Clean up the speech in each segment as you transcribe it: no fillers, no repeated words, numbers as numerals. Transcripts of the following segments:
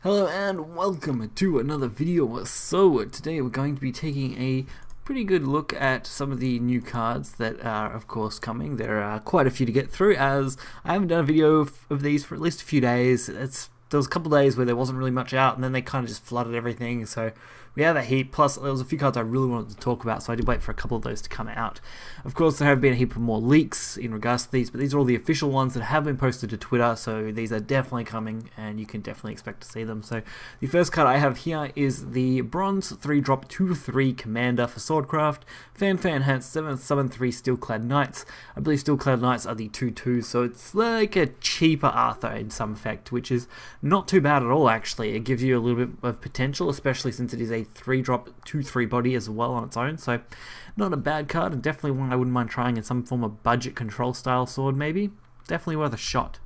Hello and welcome to another video. So today we're going to be taking a pretty good look at some of the new cards that are of course coming. There are quite a few to get through, as I haven't done a video of these for at least a few days. There was a couple of days where there wasn't really much out, and then they kind of just flooded everything, so we have a heap. Plus there was a few cards I really wanted to talk about, so I did wait for a couple of those to come out. Of course there have been a heap of more leaks in regards to these, but these are all the official ones that have been posted to Twitter, so these are definitely coming and you can definitely expect to see them. So the first card I have here is the Bronze 3-drop 2/3 Commander for Swordcraft, Fanfare Enhanced 7th Summon 3 Steelclad Knights. I believe Steelclad Knights are the 2/2, so it's like a cheaper Arthur in some effect, which is not too bad at all actually. It gives you a little bit of potential, especially since it is a 3-drop 2/3 body as well on its own, so not a bad card, and definitely one I wouldn't mind trying in some form of budget control style sword maybe. Definitely worth a shot.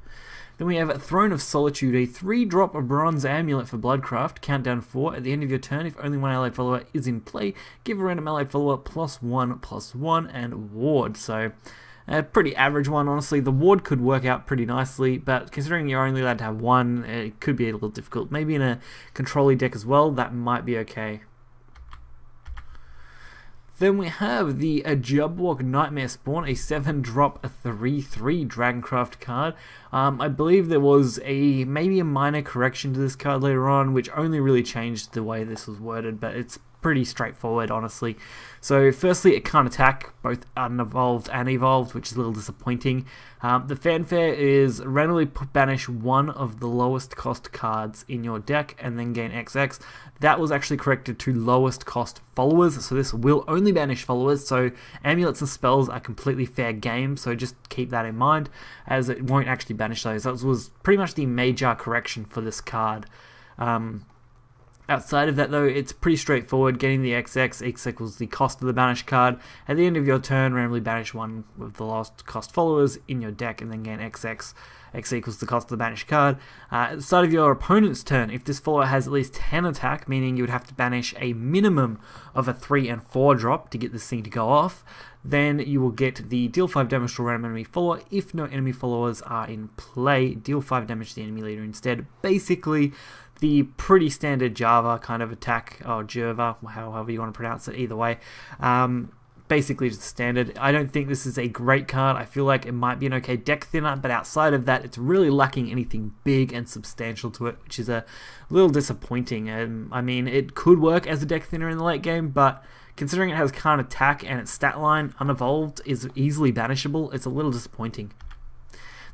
Then we have Throne of Solitude, a 3-drop Bronze Amulet for Bloodcraft, countdown 4. At the end of your turn, if only one allied follower is in play, give a random allied follower +1/+1 and ward. So a pretty average one, honestly. The ward could work out pretty nicely, but considering you're only allowed to have one, it could be a little difficult. Maybe in a control-y deck as well, that might be okay. Then we have the Jubwalk Nightmare Spawn, a 7-drop 3/3 Dragoncraft card. I believe there was maybe a minor correction to this card later on, which only really changed the way this was worded, but it's pretty straightforward, honestly. So firstly, it can't attack both unevolved and evolved, which is a little disappointing. The fanfare is randomly banish one of the lowest cost cards in your deck and then gain XX. That was actually corrected to lowest cost followers, so this will only banish followers, so amulets and spells are completely fair game, so just keep that in mind, as it won't actually banish those. That was pretty much the major correction for this card. Outside of that though, it's pretty straightforward. Getting the XX equals the cost of the banish card. At the end of your turn, randomly banish one of the lowest cost followers in your deck and then gain XX. X equals the cost of the banished card. At the start of your opponent's turn, if this follower has at least 10 attack, meaning you would have to banish a minimum of a 3 and 4 drop to get this thing to go off, then you will get the deal 5 damage to a random enemy follower. If no enemy followers are in play, deal 5 damage to the enemy leader instead. Basically, the pretty standard Java kind of attack, or Java, however you want to pronounce it, either way. Basically just standard. I don't think this is a great card. I feel like it might be an okay deck thinner, but outside of that, it's really lacking anything big and substantial to it, which is a little disappointing. I mean, it could work as a deck thinner in the late game, but considering it has can't attack and its stat line, unevolved, is easily banishable, it's a little disappointing.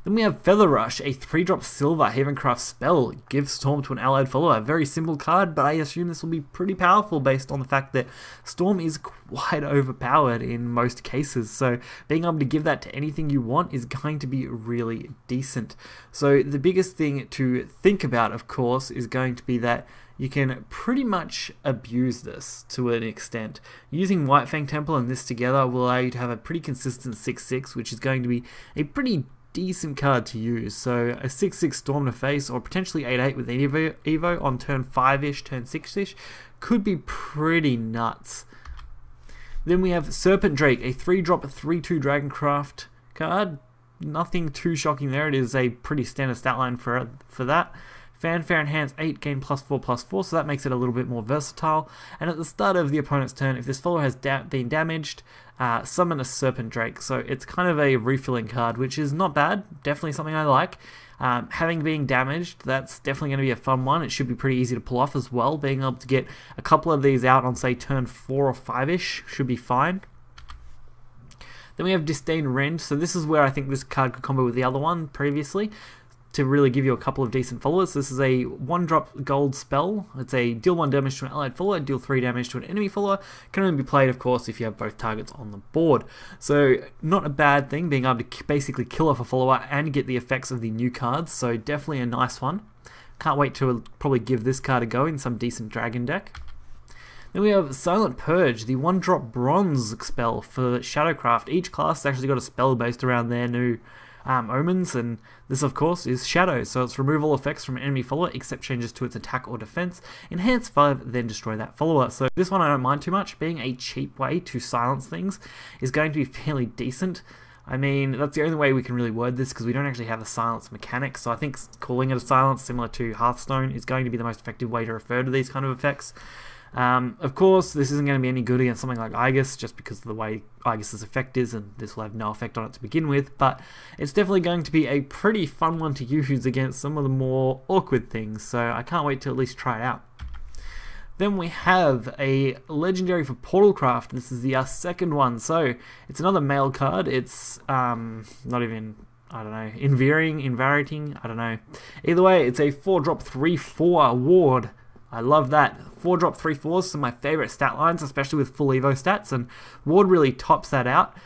Then we have Feather Rush, a 3-drop silver Havencraft spell. Give Storm to an allied follower. A very simple card, but I assume this will be pretty powerful based on the fact that Storm is quite overpowered in most cases. So being able to give that to anything you want is going to be really decent. So the biggest thing to think about, of course, is going to be that you can pretty much abuse this to an extent. Using White Fang Temple and this together will allow you to have a pretty consistent 6/6, which is going to be a pretty decent card to use. So a 6/6 Storm to face, or potentially 8/8 with Evo on turn 5-ish, turn 6-ish, could be pretty nuts. Then we have Serpent Drake, a 3-drop 3/2 Dragoncraft card. Nothing too shocking there. It is a pretty standard stat line for that. Fanfare Enhanced 8, gain +4/+4, so that makes it a little bit more versatile. And at the start of the opponent's turn, if this follower has been damaged, summon a Serpent Drake. So it's kind of a refilling card, which is not bad. Definitely something I like. Having been damaged, that's definitely going to be a fun one. It should be pretty easy to pull off as well. Being able to get a couple of these out on, say, turn 4 or 5-ish should be fine. Then we have Disdain Rend. So this is where I think this card could combo with the other one previously, to really give you a couple of decent followers. This is a 1-drop gold spell. It's a deal 1 damage to an allied follower, deal 3 damage to an enemy follower. Can only be played, of course, if you have both targets on the board. So not a bad thing, being able to basically kill off a follower and get the effects of the new cards. So definitely a nice one. Can't wait to probably give this card a go in some decent dragon deck. Then we have Silent Purge, the 1-drop bronze spell for Shadowcraft. Each class has actually got a spell based around their new omens, and this of course is Shadow, so it's remove all effects from an enemy follower except changes to its attack or defense, enhance 5, then destroy that follower. So this one I don't mind too much. Being a cheap way to silence things is going to be fairly decent. I mean, that's the only way we can really word this, because we don't actually have a silence mechanic, so I think calling it a silence, similar to Hearthstone, is going to be the most effective way to refer to these kind of effects. Of course, this isn't going to be any good against something like Aegis, just because of the way Aegis' effect is, and this will have no effect on it to begin with, but it's definitely going to be a pretty fun one to use against some of the more awkward things, so I can't wait to at least try it out. Then we have a legendary for Portalcraft. This is the second one, so it's another male card. It's not even, I don't know, invariating, I don't know. Either way, it's a 4-drop 3/4 ward. I love that. 4-drop 3/4s, some of my favorite stat lines, especially with full Evo stats, and ward really tops that out.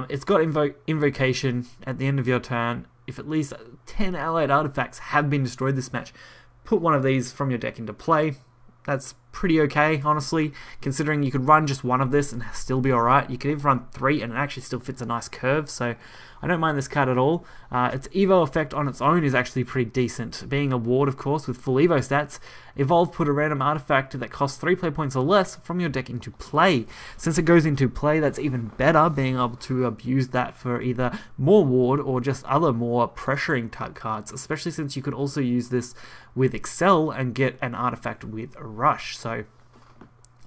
It's got invocation at the end of your turn. If at least 10 allied artifacts have been destroyed this match, put one of these from your deck into play. That's pretty okay, honestly, considering you could run just one of this and still be alright. You could even run 3 and it actually still fits a nice curve, so I don't mind this card at all. Its Evo effect on its own is actually pretty decent. Being a ward, of course, with full Evo stats, Evolve put a random artifact that costs 3 play points or less from your deck into play. Since it goes into play, that's even better, being able to abuse that for either more ward or just other more pressuring type cards, especially since you could also use this with Excel and get an artifact with Rush, so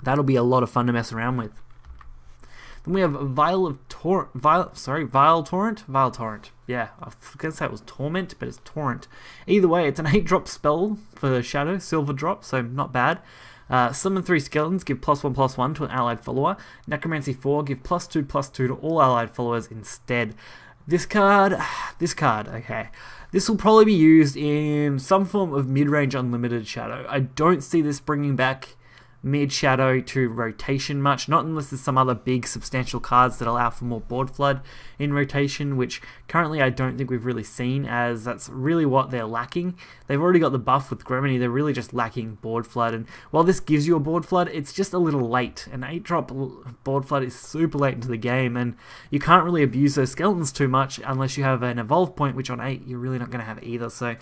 that'll be a lot of fun to mess around with. Then we have Vile Torrent. Yeah, I was going to say it was Torment, but it's Torrent. Either way, it's an 8-drop spell for the Shadow, silver drop, so not bad. Summon 3 skeletons, give +1/+1 to an allied follower. Necromancy 4, give +2/+2 to all allied followers instead. This card, okay. This will probably be used in some form of mid-range unlimited Shadow. I don't see this bringing back mid-Shadow to rotation much, not unless there's some other big substantial cards that allow for more board flood in rotation, which currently I don't think we've really seen, as that's really what they're lacking. They've already got the buff with Gremini, they're really just lacking board flood, and while this gives you a board flood, it's just a little late. An 8-drop board flood is super late into the game, and you can't really abuse those skeletons too much unless you have an evolve point, which on 8 you're really not going to have either, so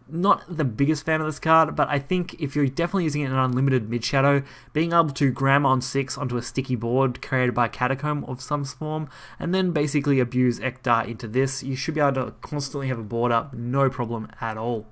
not the biggest fan of this card, but I think if you're definitely using it in an unlimited mid-Shadow, being able to gram on 6 onto a sticky board created by Catacomb of some form, and then basically abuse Ekdar into this, you should be able to constantly have a board up, no problem at all.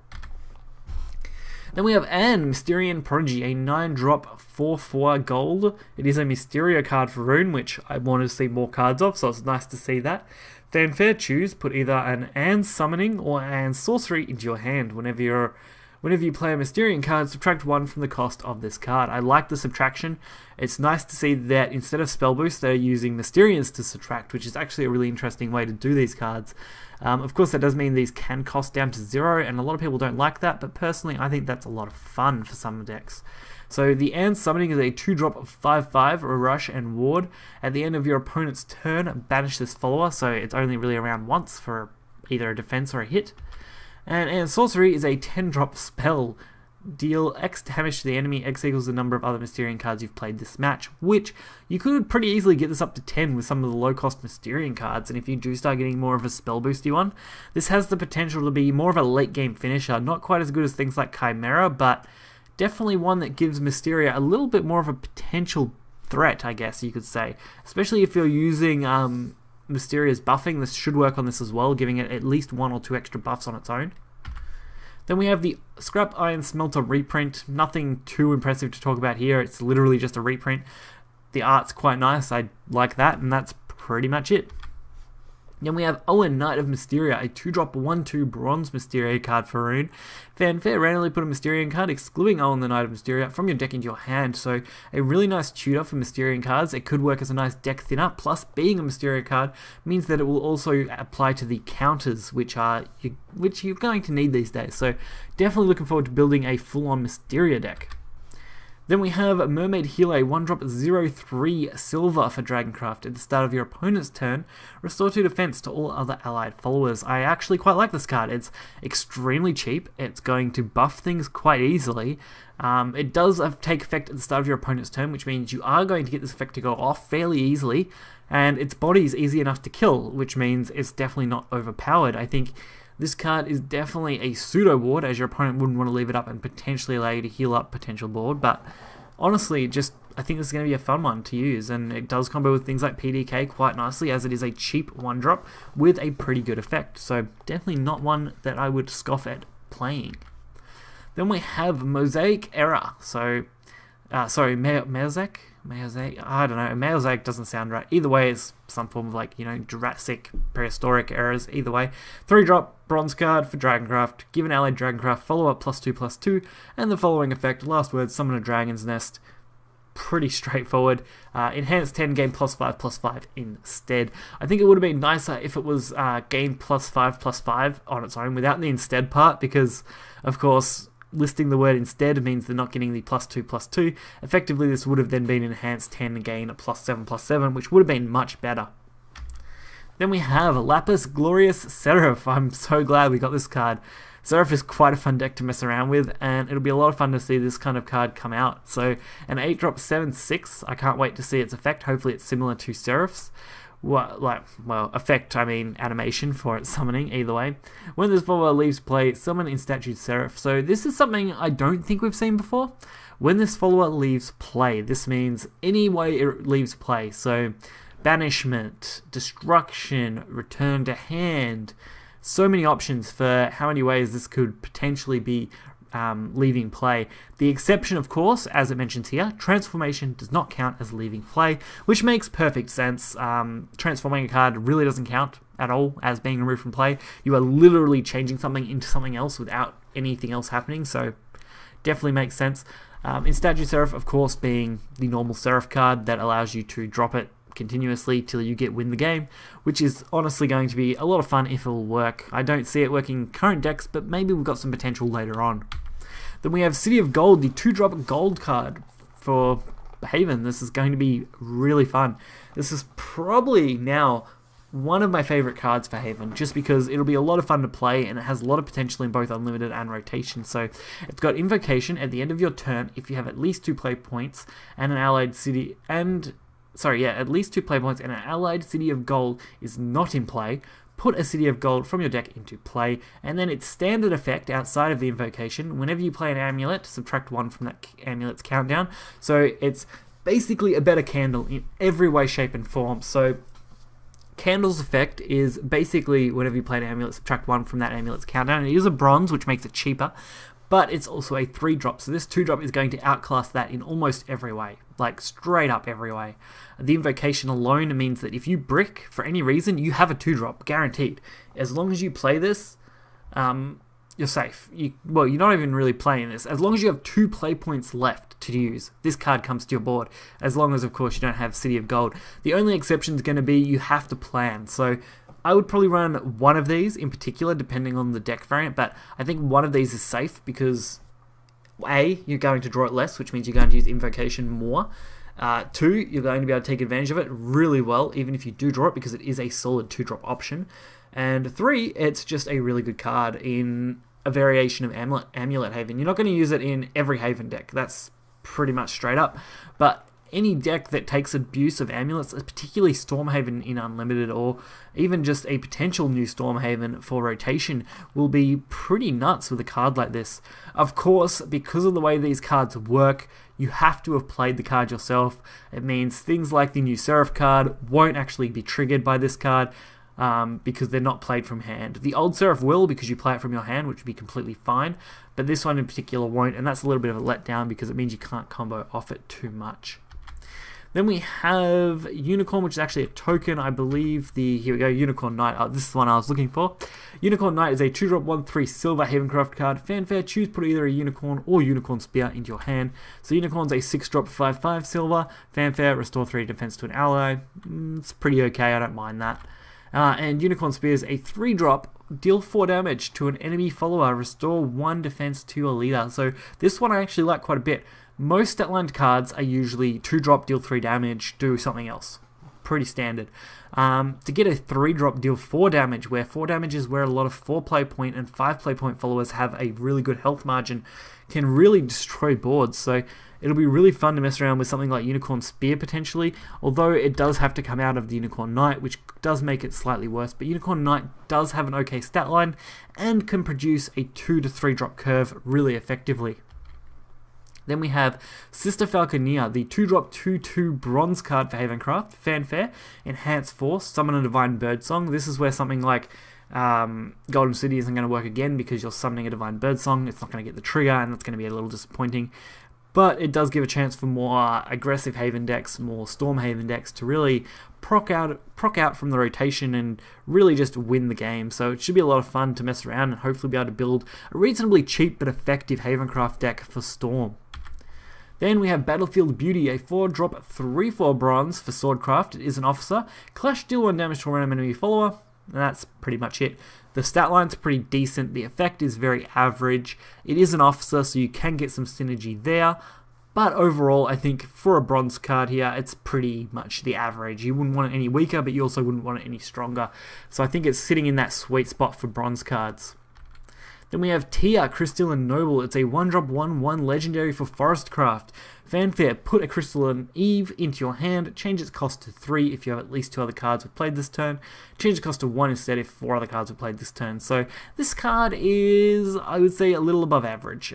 Then we have Anne, Mysterian Prodigy, a 9-drop 4/4 gold. It is a Mysterio card for Rune, which I wanted to see more cards of, so it's nice to see that. Fanfare, choose, put either an Anne Summoning or Anne Sorcery into your hand. Whenever you play a Mysterian card, subtract 1 from the cost of this card. I like the subtraction. It's nice to see that instead of Spell Boost, they're using Mysterians to subtract, which is actually a really interesting way to do these cards. Of course, that does mean these can cost down to 0, and a lot of people don't like that, but personally, I think that's a lot of fun for some decks. So the Anne Summoning is a 2-drop of 5/5, or Rush and Ward. At the end of your opponent's turn, banish this follower, so it's only really around once for either a defense or a hit. And Anne Sorcery is a 10-drop spell. Deal X damage to the enemy, X equals the number of other Mysterian cards you've played this match, which you could pretty easily get this up to 10 with some of the low-cost Mysterian cards, and if you do start getting more of a spell boosty one, this has the potential to be more of a late-game finisher. Not quite as good as things like Chimera, but definitely one that gives Mysteria a little bit more of a potential threat, I guess you could say. Especially if you're using Mysteria's buffing, this should work on this as well, giving it at least 1 or 2 extra buffs on its own. Then we have the Scrap Iron Smelter reprint. Nothing too impressive to talk about here, it's literally just a reprint. The art's quite nice, I like that, and that's pretty much it. Then we have Owen, Knight of Mysteria, a 2-drop 1/2 Bronze Mysteria card for Rune. Fanfare, randomly put a Mysterian card, excluding Owen the Knight of Mysteria, from your deck into your hand. So a really nice tutor for Mysterian cards. It could work as a nice deck thinner, plus being a Mysteria card means that it will also apply to the counters, which you're going to need these days. So definitely looking forward to building a full-on Mysteria deck. Then we have Mermaid Healer, 1-drop 0/3 silver for Dragoncraft. At the start of your opponent's turn, restore 2 defense to all other allied followers. I actually quite like this card. It's extremely cheap. It's going to buff things quite easily. It does take effect at the start of your opponent's turn, which means you are going to get this effect to go off fairly easily, and its body is easy enough to kill, which means it's definitely not overpowered. I think this card is definitely a pseudo ward, as your opponent wouldn't want to leave it up and potentially allow you to heal up potential board, but honestly, just I think this is going to be a fun one to use, and it does combo with things like PDK quite nicely, as it is a cheap 1-drop with a pretty good effect. So definitely not one that I would scoff at playing. Then we have Mosaic Era. So, sorry, Mosaic? I don't know. Mosaic doesn't sound right. Either way, it's some form of like, Jurassic, prehistoric eras. Either way. 3-drop bronze card for Dragoncraft. Give an allied Dragoncraft follow-up +2/+2. And the following effect, last word, summon a Dragon's Nest. Pretty straightforward. Enhanced 10, gain +5/+5 instead. I think it would have been nicer if it was gain +5/+5 on its own without the instead part, because, of course, listing the word instead means they're not getting the +2/+2. Effectively, this would have then been enhanced 10, gain +7/+7, which would have been much better. Then we have Lapis Glorious Seraph. I'm so glad we got this card. Seraph is quite a fun deck to mess around with, and it'll be a lot of fun to see this kind of card come out. So, an 8-drop 7/6, I can't wait to see its effect. Hopefully it's similar to Seraph's. Effect, I mean animation for its summoning, either way. When this follower leaves play, summon in statue Seraph. So this is something I don't think we've seen before. When this follower leaves play, this means any way it leaves play. So, banishment, destruction, return to hand. So many options for how many ways this could potentially be leaving play. The exception, of course, as it mentions here, transformation does not count as leaving play, which makes perfect sense. Transforming a card really doesn't count at all as being removed from play. You are literally changing something into something else without anything else happening, so definitely makes sense. In Statue Seraph, of course, being the normal Seraph card that allows you to drop it continuously till you win the game, which is honestly going to be a lot of fun if it will work. I don't see it working in current decks, but maybe we've got some potential later on. Then we have City of Gold, the 2-drop gold card for Haven. This is going to be really fun. This is probably now one of my favorite cards for Haven, just because it'll be a lot of fun to play, and it has a lot of potential in both unlimited and rotation. So it's got Invocation at the end of your turn if you have at least 2 play points and an allied city at least 2 play points and an allied City of Gold is not in play. Put a City of Gold from your deck into play, and then its standard effect outside of the invocation, whenever you play an amulet, subtract 1 from that amulet's countdown. So it's basically a better candle in every way, shape, and form. So Candle's effect is basically whenever you play an amulet, subtract 1 from that amulet's countdown. It is a bronze, which makes it cheaper, but it's also a 3-drop, so this 2-drop is going to outclass that in almost every way, like straight up every way. The invocation alone means that if you brick for any reason, you have a 2-drop, guaranteed. As long as you play this, you're safe. You're not even really playing this. As long as you have 2 play points left to use, this card comes to your board, as long as, of course, you don't have City of Gold. The only exception is going to be you have to plan, so I would probably run one of these in particular, depending on the deck variant, but I think one of these is safe because, A, you're going to draw it less, which means you're going to use Invocation more. 2, you're going to be able to take advantage of it really well, even if you do draw it, because it is a solid 2-drop option. And 3, it's just a really good card in a variation of Amulet Haven. You're not going to use it in every Haven deck, that's pretty much straight up, but any deck that takes abuse of amulets, particularly Stormhaven in Unlimited, or even just a potential new Stormhaven for rotation, will be pretty nuts with a card like this. Of course, because of the way these cards work, you have to have played the card yourself. It means things like the new Seraph card won't actually be triggered by this card, because they're not played from hand. The old Seraph will, because you play it from your hand, which would be completely fine, but this one in particular won't, and that's a little bit of a letdown because it means you can't combo off it too much. Then we have Unicorn, which is actually a token, I believe. Here we go, Unicorn Knight. This is the one I was looking for. Unicorn Knight is a 2-drop 1/3 silver Havencraft card. Fanfare, choose put either a Unicorn or Unicorn Spear into your hand. So Unicorn's a 6-drop 5/5 silver. Fanfare, restore 3 defense to an ally. It's pretty okay, I don't mind that. And Unicorn Spear is a 3-drop, deal 4 damage to an enemy follower, restore 1 defense to your leader. So this one I actually like quite a bit. Most stat-lined cards are usually 2-drop, deal 3 damage, do something else. Pretty standard. To get a 3-drop, deal 4 damage, where 4 damage is where a lot of 4 play point and 5 play point followers have a really good health margin, can really destroy boards. So it'll be really fun to mess around with something like Unicorn Spear potentially, although it does have to come out of the Unicorn Knight, which does make it slightly worse. But Unicorn Knight does have an okay stat line and can produce a 2 to 3 drop curve really effectively. Then we have Sister Falconeer, the 2-drop 2/2 bronze card for Havencraft. Fanfare, Enhance Force, Summon a Divine Birdsong. This is where something like Golden City isn't going to work again because you're summoning a Divine Birdsong. It's not going to get the trigger, and that's going to be a little disappointing. But it does give a chance for more aggressive Haven decks, more Storm Haven decks to really proc out from the rotation and really just win the game. So it should be a lot of fun to mess around and hopefully be able to build a reasonably cheap but effective Havencraft deck for Storm. Then we have Battlefield Beauty, a 4-drop 3/4 bronze for Swordcraft. It is an officer. Clash, deal 1 damage to a random enemy follower. And that's pretty much it. The stat line's pretty decent. The effect is very average. It is an officer, so you can get some synergy there. But overall, I think for a bronze card here, it's pretty much the average. You wouldn't want it any weaker, but you also wouldn't want it any stronger. So I think it's sitting in that sweet spot for bronze cards. Then we have Tia, Crystalline Noble. It's a 1-drop 1/1 legendary for Forestcraft. Fanfare, put a Crystalline Eve into your hand, change its cost to 3 if you have at least 2 other cards we've played this turn, change the cost to 1 instead if 4 other cards we've played this turn. So this card is, I would say, a little above average.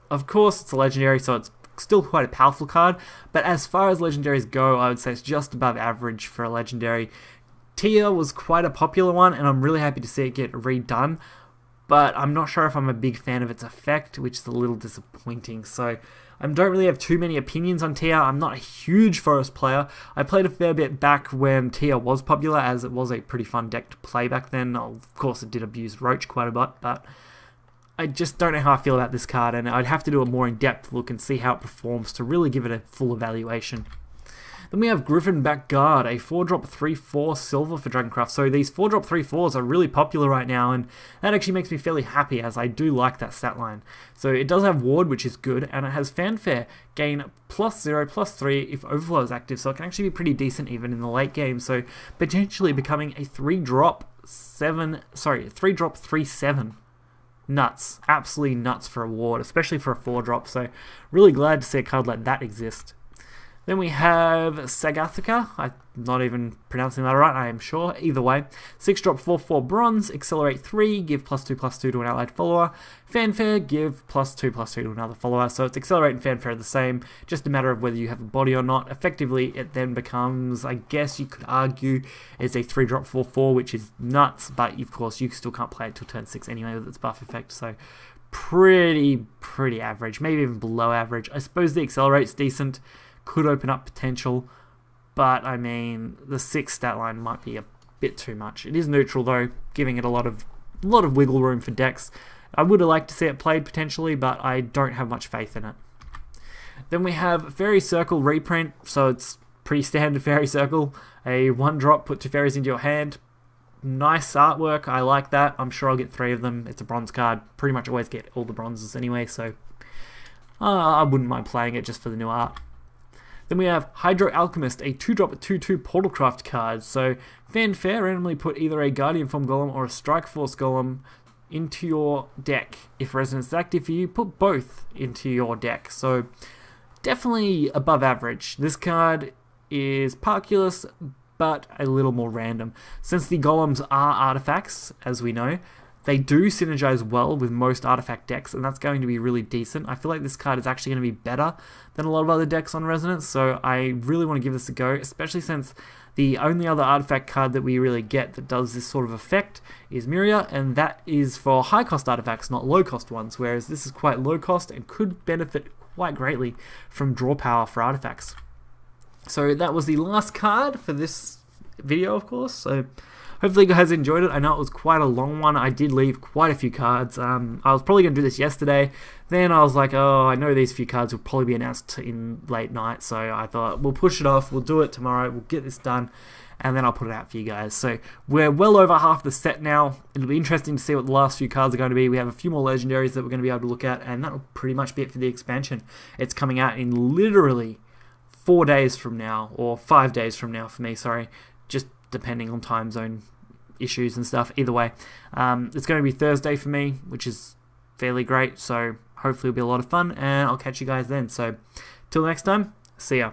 Of course, it's a legendary, so it's still quite a powerful card, but as far as legendaries go, I would say it's just above average for a legendary. Tia was quite a popular one, and I'm really happy to see it get redone. But I'm not sure if I'm a big fan of its effect, which is a little disappointing. So I don't really have too many opinions on Tia. I'm not a huge Forest player. I played a fair bit back when Tia was popular, as it was a pretty fun deck to play back then. Of course, it did abuse Roach quite a bit, but I just don't know how I feel about this card, and I'd have to do a more in-depth look and see how it performs to really give it a full evaluation. Then we have Griffin-backed Guard, a 4-drop 3/4 silver for Dragoncraft. So these 4-drop 3/4s are really popular right now, and that actually makes me fairly happy, as I do like that stat line. So it does have Ward, which is good, and it has Fanfare, gain +0/+3 if Overflow is active, so it can actually be pretty decent even in the late game. So potentially becoming a 3-drop 3/7. Nuts. Absolutely nuts for a Ward, especially for a 4-drop, so really glad to see a card like that exist. Then we have Sagathika. I'm not even pronouncing that right, I am sure. Either way. 6-drop 4/4 bronze, accelerate 3, give +2/+2 to an allied follower. Fanfare, give +2/+2 to another follower. So it's accelerate and fanfare are the same, just a matter of whether you have a body or not. Effectively, it then becomes, I guess you could argue, it's a 3-drop 4/4, which is nuts, but of course you still can't play it till turn 6 anyway with its buff effect, so pretty average, maybe even below average. I suppose the accelerate's decent, could open up potential, but I mean the 6 stat line might be a bit too much. It is neutral though, giving it a lot of wiggle room for decks. I would have liked to see it played potentially, but I don't have much faith in it. Then we have Fairy Circle reprint, so it's pretty standard Fairy Circle, a 1-drop, put 2 fairies into your hand. Nice artwork, I like that. I'm sure I'll get 3 of them. It's a bronze card, pretty much always get all the bronzes anyway, so I wouldn't mind playing it just for the new art. Then we have Hydro Alchemist, a 2-drop 2/2 Portalcraft card. So Fanfare, randomly put either a Guardian Form Golem or a Strike Force Golem into your deck. If Resonance is active for you, put both into your deck. So definitely above average. This card is Parculus, but a little more random. Since the Golems are artifacts, as we know, they do synergize well with most artifact decks, and that's going to be really decent. I feel like this card is actually going to be better than a lot of other decks on Resonance, so I really want to give this a go, especially since the only other artifact card that we really get that does this sort of effect is Myria, and that is for high-cost artifacts, not low-cost ones, whereas this is quite low-cost and could benefit quite greatly from draw power for artifacts. So that was the last card for this video, of course, so hopefully you guys enjoyed it. I know it was quite a long one. I did leave quite a few cards. I was probably going to do this yesterday. Then I was like, oh, I know these few cards will probably be announced in late night. So I thought, we'll push it off. We'll do it tomorrow. We'll get this done. And then I'll put it out for you guys. So we're well over half the set now. It'll be interesting to see what the last few cards are going to be. We have a few more legendaries that we're going to be able to look at. And that'll pretty much be it for the expansion. It's coming out in literally 4 days from now. Or 5 days from now for me, sorry. Just depending on time zone issues and stuff. Either way, it's going to be Thursday for me, which is fairly great, so hopefully it'll be a lot of fun, and I'll catch you guys then. So till next time, see ya.